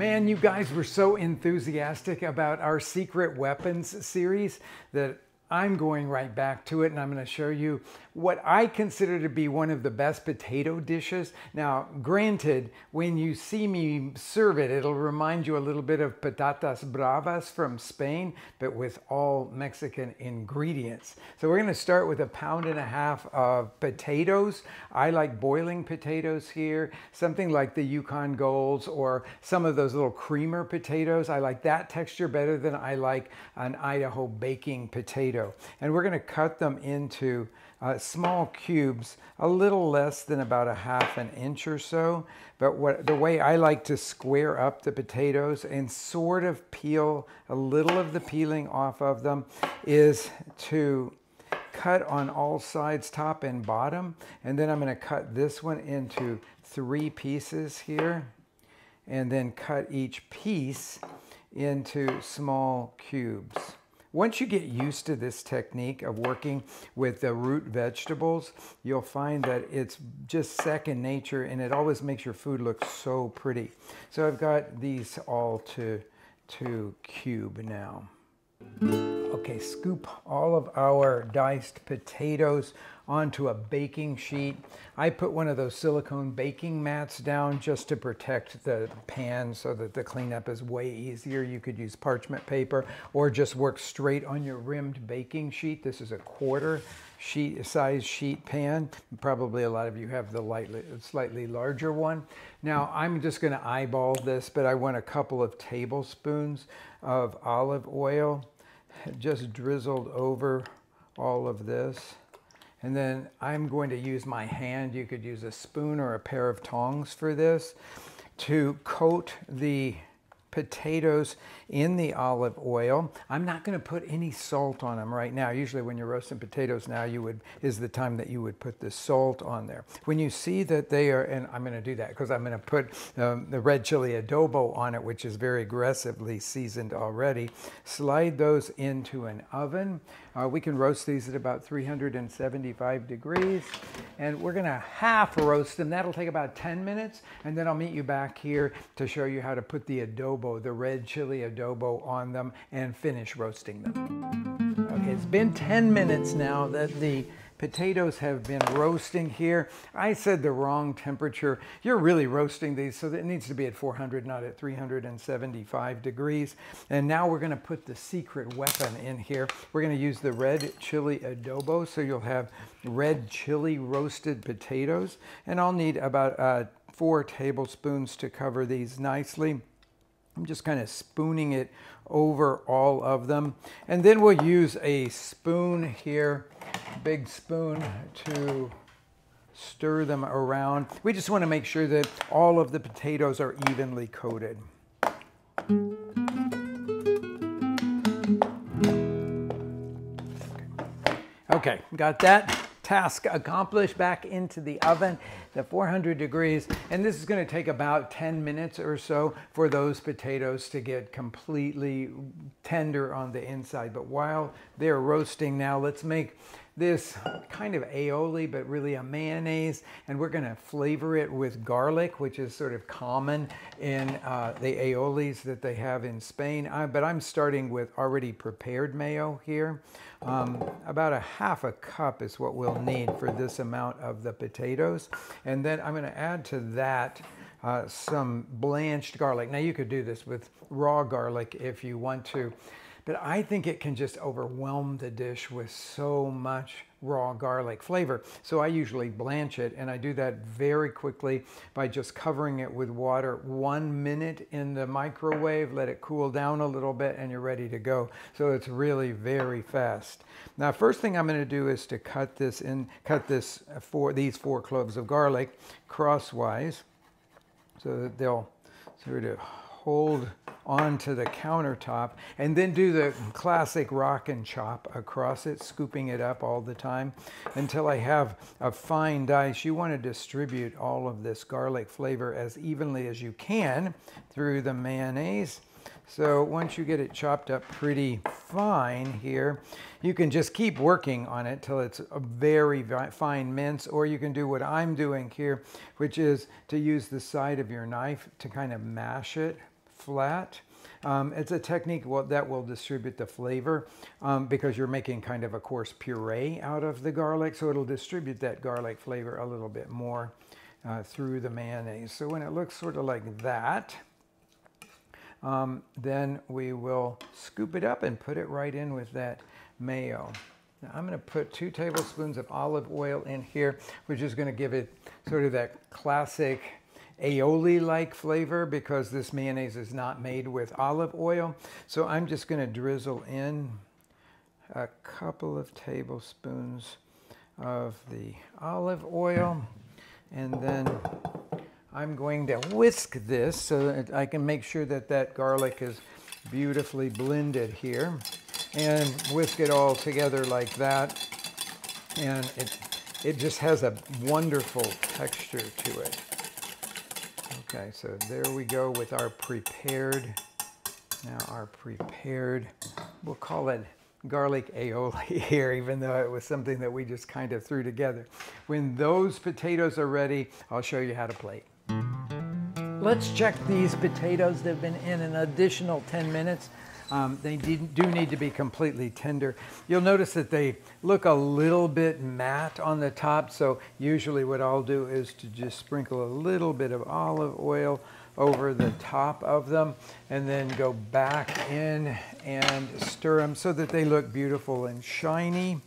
Man, you guys were so enthusiastic about our Secret Weapons series that I'm going right back to it, and I'm going to show you what I consider to be one of the best potato dishes. Now, granted, when you see me serve it, it'll remind you a little bit of Patatas Bravas from Spain, but with all Mexican ingredients. So we're going to start with 1.5 pounds of potatoes. I like boiling potatoes here, something like the Yukon Golds or some of those little creamer potatoes. I like that texture better than I like an Idaho baking potato. And we're going to cut them into small cubes, a little less than about 1/2 inch or so. But the way I like to square up the potatoes and sort of peel a little of the peeling off of them is to cut on all sides, top and bottom. And then I'm going to cut this one into 3 pieces here, and then cut each piece into small cubes. Once you get used to this technique of working with the root vegetables, you'll find that it's just second nature, and it always makes your food look so pretty. So I've got these all to cube now. Okay, scoop all of our diced potatoes onto a baking sheet. I put one of those silicone baking mats down just to protect the pan so that the cleanup is way easier. You could use parchment paper or just work straight on your rimmed baking sheet. This is a 1/4 size sheet pan. Probably a lot of you have the slightly larger one. Now I'm just going to eyeball this, but I want a couple of tablespoons of olive oil just drizzled over all of this. And then I'm going to use my hand. You could use a spoon or a pair of tongs for this, to coat the potatoes in the olive oil. I'm not going to put any salt on them right now. Usually when you're roasting potatoes now, is the time that you would put the salt on there. When you see that they are, and I'm going to do that because I'm going to put the Red Chile Adobo on it, which is very aggressively seasoned already. Slide those into an oven. We can roast these at about 375 degrees, and we're going to half roast them. That'll take about 10 minutes, and then I'll meet you back here to show you how to put the adobo, the Red Chile Adobo, on them and finish roasting them. Okay, it's been 10 minutes now that the potatoes have been roasting here. I said the wrong temperature. You're really roasting these, so that it needs to be at 400, not at 375 degrees. And now we're going to put the secret weapon in here. We're going to use the Red Chile Adobo, so you'll have red chili roasted potatoes. And I'll need about 4 tablespoons to cover these nicely. I'm just kind of spooning it over all of them. And then we'll use a spoon here, big spoon, to stir them around. We just want to make sure that all of the potatoes are evenly coated. Okay, got that task accomplished. Back into the oven, the 400 degrees, and this is going to take about 10 minutes or so for those potatoes to get completely tender on the inside. But while they're roasting now, let's make this kind of aioli, but really a mayonnaise, and we're going to flavor it with garlic, which is sort of common in the aiolis that they have in Spain. But I'm starting with already prepared mayo here. About 1/2 cup is what we'll need for this amount of the potatoes. And then I'm going to add to that some blanched garlic. Now you could do this with raw garlic if you want to, but I think it can just overwhelm the dish with so much raw garlic flavor. So I usually blanch it, and I do that very quickly by just covering it with water. 1 minute in the microwave, let it cool down a little bit, and you're ready to go. So it's really very fast. Now, first thing I'm going to do is to cut these 4 cloves of garlic crosswise, so that they'll sort of hold onto the countertop, and then do the classic rock and chop across it, scooping it up all the time until I have a fine dice. You want to distribute all of this garlic flavor as evenly as you can through the mayonnaise. So once you get it chopped up pretty fine here, you can just keep working on it till it's a very fine mince, or you can do what I'm doing here, which is to use the side of your knife to kind of mash it flat. It's a technique that will distribute the flavor because you're making kind of a coarse puree out of the garlic, so it'll distribute that garlic flavor a little bit more through the mayonnaise. So when it looks sort of like that, then we will scoop it up and put it right in with that mayo. Now I'm going to put 2 tablespoons of olive oil in here, which is going to give it sort of that classic aioli-like flavor because this mayonnaise is not made with olive oil. So I'm just going to drizzle in a couple of tablespoons of the olive oil, and then I'm going to whisk this so that I can make sure that that garlic is beautifully blended here, and whisk it all together like that, and it just has a wonderful texture to it. Okay, so there we go with our prepared, we'll call it garlic aioli here, even though it was something that we just kind of threw together. When those potatoes are ready, I'll show you how to plate. Let's check these potatoes. They've been in an additional 10 minutes. They do need to be completely tender. You'll notice that they look a little bit matte on the top, so usually what I'll do is to just sprinkle a little bit of olive oil over the top of them and then go back in and stir them so that they look beautiful and shiny.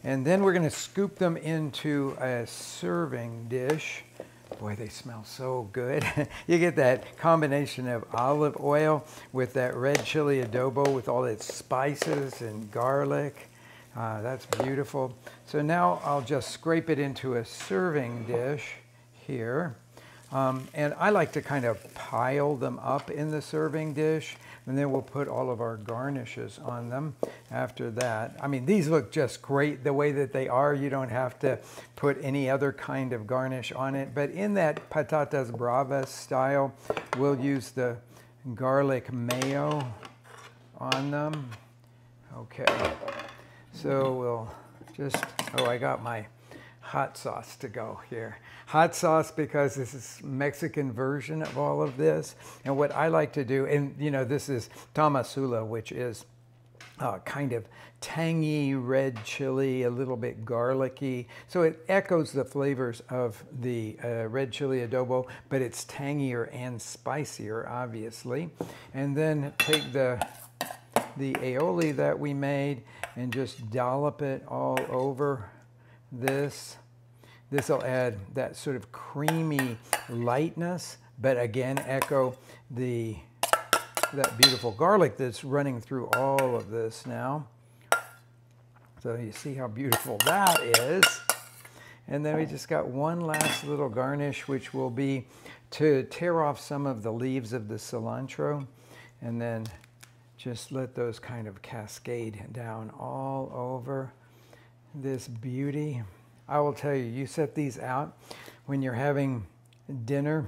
And then we're going to scoop them into a serving dish. Boy, they smell so good. You get that combination of olive oil with that red chili adobo with all its spices and garlic. That's beautiful. So now I'll just scrape it into a serving dish here. And I like to kind of pile them up in the serving dish, and then we'll put all of our garnishes on them after that. I mean, these look just great the way that they are. You don't have to put any other kind of garnish on it. But in that Patatas Bravas style, we'll use the garlic mayo on them. Okay, so we'll just, I got my hot sauce to go here. Hot sauce because this is Mexican version of all of this. And what I like to do, and you know, this is tamasula, which is kind of tangy red chili, a little bit garlicky. So it echoes the flavors of the red chili adobo, but it's tangier and spicier, obviously. And then take the aioli that we made and just dollop it all over this. This will add that sort of creamy lightness, but again echo that beautiful garlic that's running through all of this now. So you see how beautiful that is. And then we just got one last little garnish, which will be to tear off some of the leaves of the cilantro, and then just let those kind of cascade down all over this beauty. I will tell you, you set these out when you're having dinner,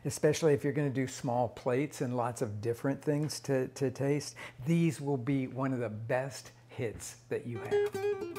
especially if you're going to do small plates and lots of different things to taste. These will be one of the best hits that you have.